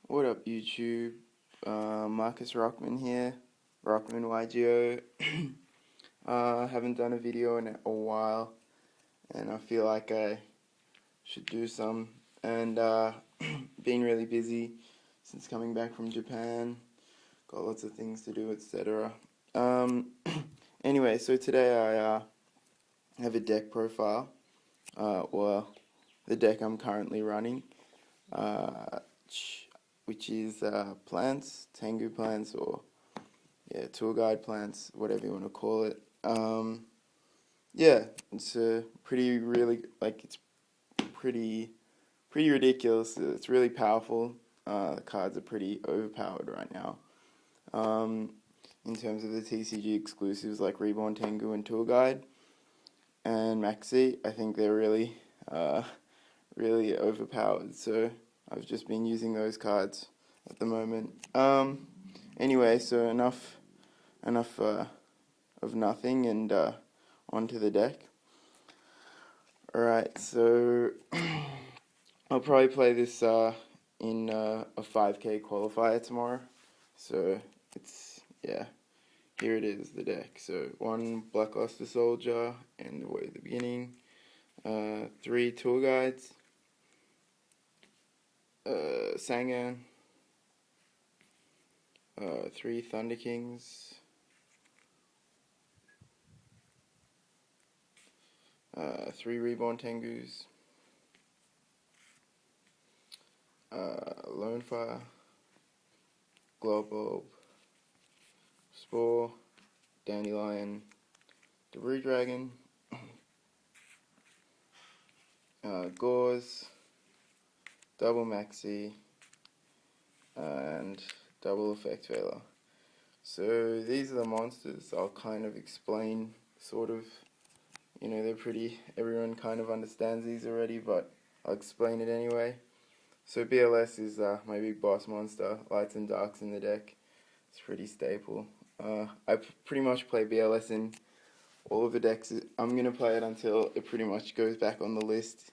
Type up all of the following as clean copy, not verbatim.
What up, YouTube? Marcus Rockman here, Rockman YGO. Haven't done a video in a while, and I feel like I should do some. And been really busy since coming back from Japan. Got lots of things to do, etc. Anyway, so today I have a deck profile. Well, the deck I'm currently running. Uh, which is plants, Tengu plants, or tour guide plants, whatever you want to call it. Yeah, it's it's pretty ridiculous. It's really powerful. The cards are pretty overpowered right now. In terms of the TCG exclusives like Reborn Tengu and Tour Guide and Maxi, I think they're really overpowered. So I've just been using those cards at the moment. Anyway, so enough of nothing, and onto the deck. Alright, so I'll probably play this in a 5k qualifier tomorrow. So here it is, the deck. So 1 Blackluster Soldier and the Way of the Beginning. 3 Tour Guides. Sangan. 3 Thunder Kings. 3 Reborn Tengus. Lone Fire. Glowbulb. Spore. Dandelion. Debris Dragon. Gauze. Double Maxi. And double Effect Veiler. So these are the monsters. I'll kind of explain, sort of. They're everyone kind of understands these already, but I'll explain it anyway. So BLS is my big boss monster, Lights and Darks in the deck. It's pretty staple. I pretty much play BLS in all of the decks. I'm going to play it until it pretty much goes back on the list.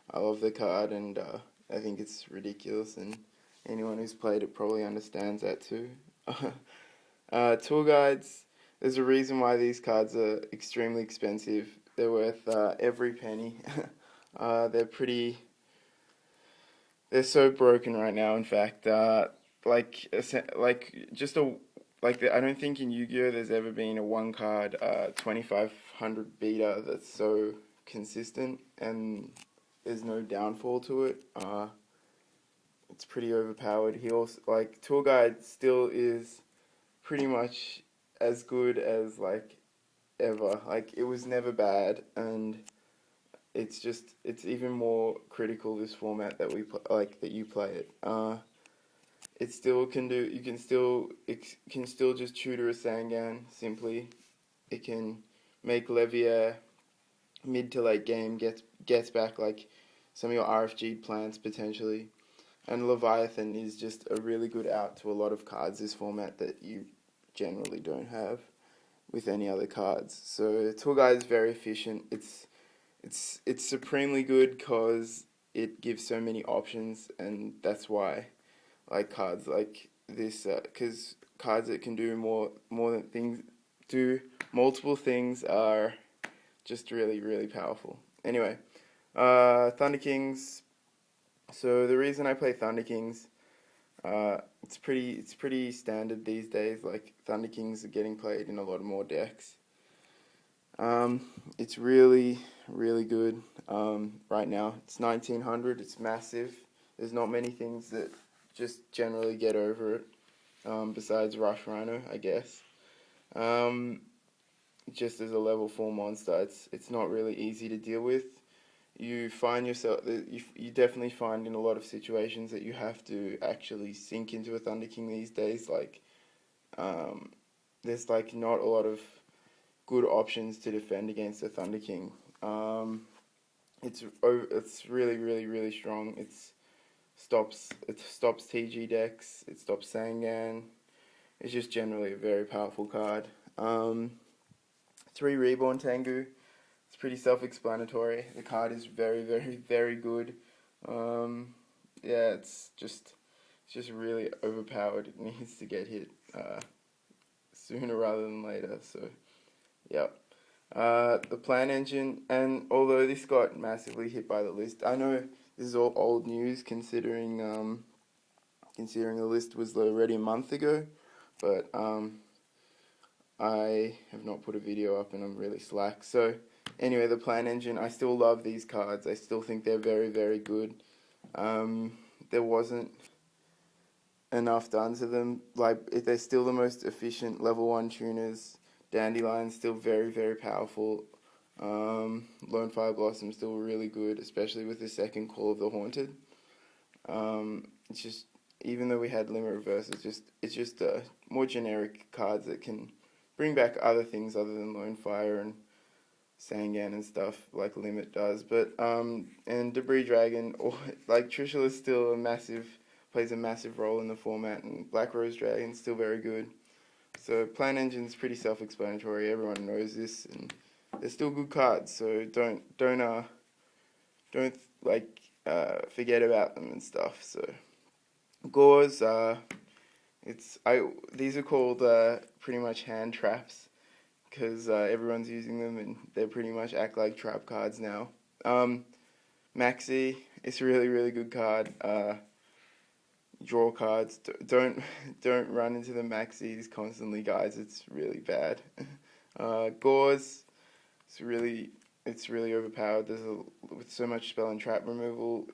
I love the card, and I think it's ridiculous, and anyone who's played it probably understands that too. Tour Guides. There's a reason why these cards are extremely expensive. They're worth every penny. They're so broken right now. In fact, I don't think in Yu-Gi-Oh there's ever been a one card 2500 beta that's so consistent and there's no downfall to it. It's pretty overpowered. He also, Tour Guide still is pretty much as good as ever. It was never bad, and it's even more critical this format that that you play it. It still can do. It can still just tutor a Sangan simply. It can make Levier mid to late game gets back some of your RFG plants potentially, and Leviathan is just a really good out to a lot of cards this format that you generally don't have with any other cards. So Tour Guide is very efficient. It's supremely good because it gives so many options, and that's why cards like this, because cards that can do more than things do multiple things are just really powerful. Anyway, Thunder Kings. So the reason I play Thunder Kings, it's pretty standard these days. Thunder Kings are getting played in a lot more decks. It's really good. Right now, it's 1900. It's massive. There's not many things that just generally get over it. Besides Rush Rhino, I guess. Just as a level 4 monster, it's not really easy to deal with. You find yourself, you definitely find in a lot of situations that you have to actually sink into a Thunder King these days. There's not a lot of good options to defend against a Thunder King. It's really strong. It stops TG decks. It stops Sangan. It's just generally a very powerful card. 3 Reborn Tengu. It's pretty self-explanatory. The card is very good. It's just it's just really overpowered. It needs to get hit sooner rather than later. So, yeah. The Plan Engine, and although this got massively hit by the list, I know this is all old news considering the list was already a month ago, but I have not put a video up and I'm really slack. So anyway, the Plan Engine, I still love these cards. I still think they're very, very good. There wasn't enough done to them. Like, they're still the most efficient level 1 tuners. Dandelion's still very, very powerful. Lone Fire Blossom still really good, especially with the second Call of the Haunted. It's just, even though we had Limit Reverse, it's just more generic cards that can bring back other things other than Lone Fire and Sangan and stuff like Limit does. But and Debris Dragon, or like Trishula, is still plays a massive role in the format, and Black Rose Dragon's still very good. So Plan Engine's pretty self-explanatory. Everyone knows this, and they're still good cards. So don't forget about them and stuff. So Gauze, these are called pretty much hand traps, because everyone's using them and they pretty much act like trap cards now. Maxi, it's a really, really good card. Draw cards. Don't run into the Maxis constantly, guys. It's really bad. Gauze, it's really overpowered. With so much spell and trap removal,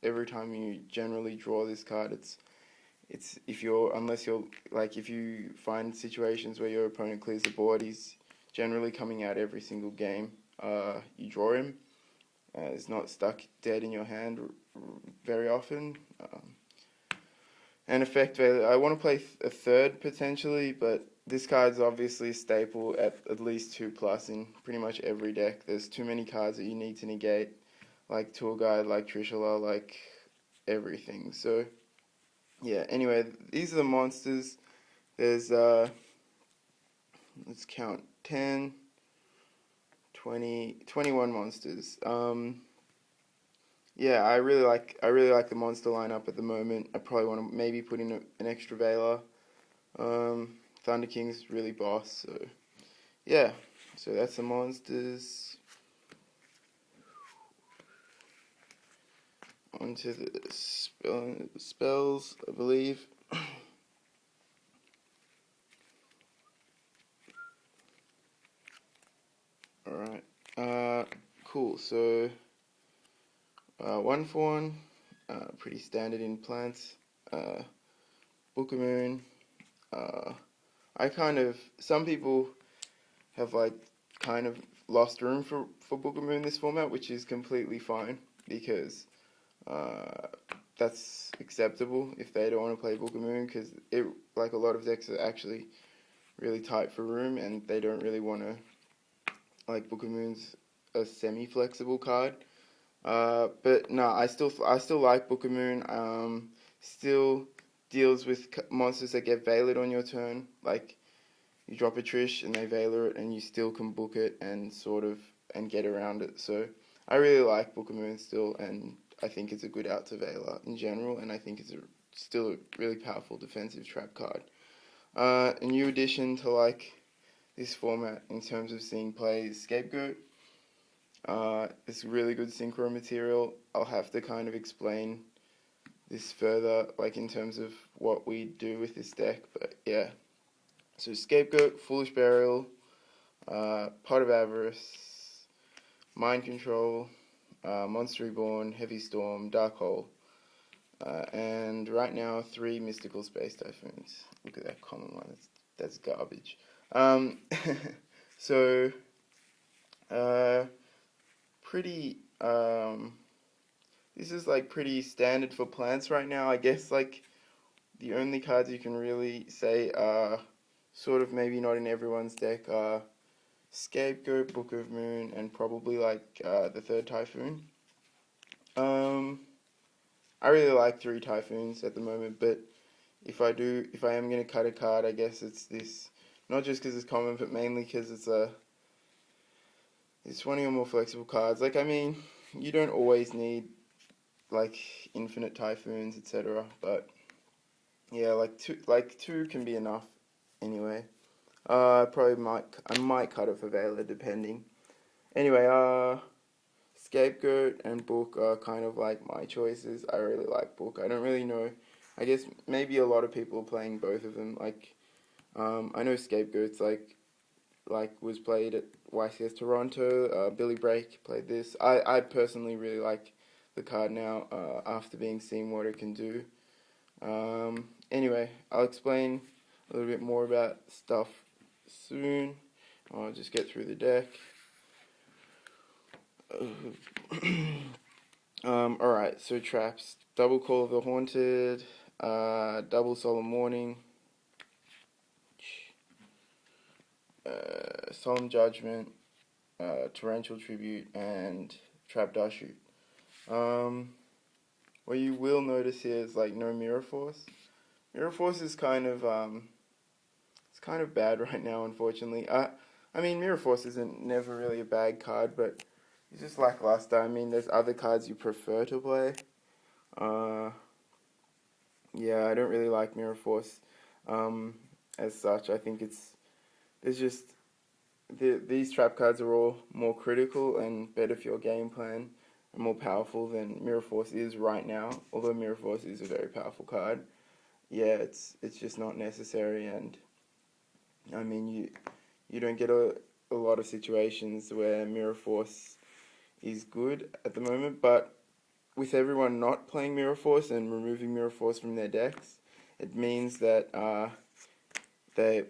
every time you generally draw this card, if you find situations where your opponent clears the board, he's generally coming out every single game. You draw him. It's not stuck dead in your hand very often. And Effect Veiler, I want to play a third potentially, but this card's obviously a staple at least 2+ in pretty much every deck. There's too many cards that you need to negate, like Tour Guide, like Trishula, like everything. So yeah, anyway, these are the monsters. There's let's count, 10, 20, 21 monsters. Yeah, I really like the monster lineup at the moment. I probably want to maybe put in an extra Veiler. Thunder King's really boss, so yeah. So that's the monsters. Onto the spells, I believe. Alright. Cool. So 1/1, pretty standard in plants. Book of Moon. Some people have kind of lost room for Book of Moon in this format, which is completely fine, because that's acceptable if they don't want to play Book of Moon, because a lot of decks are actually really tight for room, and they don't really want to, Book of Moon's a semi-flexible card. But no, I still like Book of Moon. Still deals with monsters that get Veilered on your turn. Like, you drop a Trish and they Veiler it, and you still can book it and get around it. So I really like Book of Moon still, and I think it's a good out to Veiler in general, and I think it's still a really powerful defensive trap card. A new addition to this format in terms of seeing play is Scapegoat. It's really good synchro material. I'll have to kind of explain this further, in terms of what we do with this deck, but yeah. So Scapegoat, Foolish Burial, Pot of Avarice, Mind Control, Monster Reborn, Heavy Storm, Dark Hole, and right now 3 Mystical Space Typhoons. Look at that common one, that's garbage. So, pretty, this is pretty standard for plants right now. I guess the only cards you can really say are sort of maybe not in everyone's deck are Scapegoat, Book of Moon, and probably the 3rd Typhoon. I really like 3 Typhoons at the moment, but if I am going to cut a card, I guess it's this. Not just because it's common, but mainly because it's one of your more flexible cards. You don't always need infinite Typhoons, etc., but Yeah, like two can be enough anyway. I might cut it for Vela depending. Anyway, Scapegoat and Book are kind of like my choices. I really like Book. I don't really know. I guess maybe a lot of people are playing both of them. Like, I know Scapegoat's like was played at YCS Toronto. Billy Brake played this. I personally really like the card now. After being seen what it can do. Anyway, I'll explain a little bit more about stuff soon. I'll just get through the deck. Alright, so traps. Double Call of the Haunted, Double Solemn Warning, Solemn Judgment, Torrential Tribute, and Trap Dust Shoot. What you will notice here is like no Mirror Force. Mirror Force is it's kind of bad right now, unfortunately. I mean, Mirror Force isn't never really a bad card, but it's just lackluster. I mean, there's other cards you prefer to play. Yeah, I don't really like Mirror Force as such. I think there's just these trap cards are all more critical and better for your game plan and more powerful than Mirror Force is right now. Although Mirror Force is a very powerful card, yeah, it's just not necessary. And I mean, you don't get a lot of situations where Mirror Force is good at the moment, but with everyone not playing Mirror Force and removing Mirror Force from their decks, it means that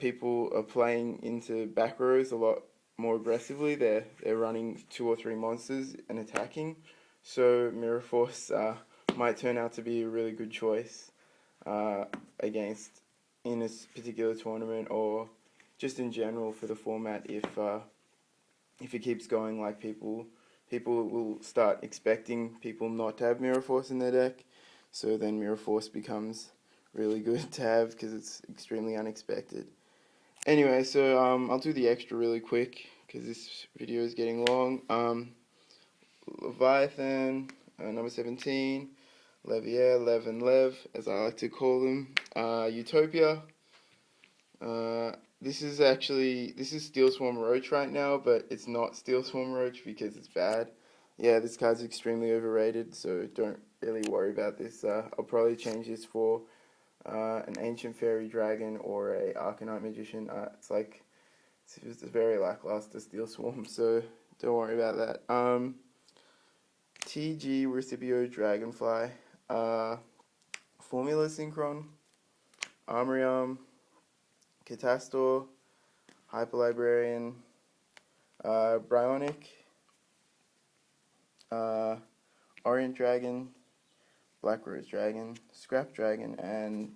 people are playing into back rows a lot more aggressively. They're running 2 or 3 monsters and attacking, so Mirror Force might turn out to be a really good choice against in a particular tournament or just in general for the format if it keeps going like people will start expecting people not to have Mirror Force in their deck, so then Mirror Force becomes really good to have because it's extremely unexpected. Anyway, so I'll do the extra really quick because this video is getting long. Leviathan, number 17, Levier, Lev and Lev, as I like to call them, Utopia. This is Steel Swarm Roach right now, but it's not Steel Swarm Roach because it's bad. Yeah, this card's extremely overrated, so don't really worry about this. I'll probably change this for an Ancient Fairy Dragon or a Arcanite Magician. It's just a very lackluster Steel Swarm, so don't worry about that. TG Recipio Dragonfly, Formula Synchron, Armorium, Catastor, Hyperlibrarian, Bryonic, Orient Dragon, Black Rose Dragon, Scrap Dragon, and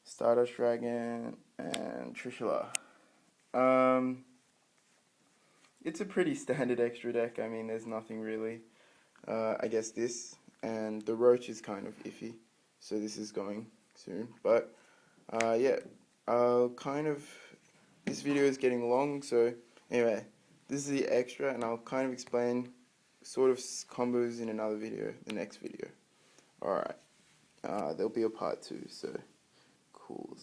Stardust Dragon, and Trishula. It's a pretty standard extra deck. I mean, there's nothing really. I guess this, and the Roach is kind of iffy, so this is going soon. But, yeah, this video is getting long, so anyway, this is the extra, and I'll kind of explain sort of combos in another video, the next video. Alright, there'll be a part 2, so cool.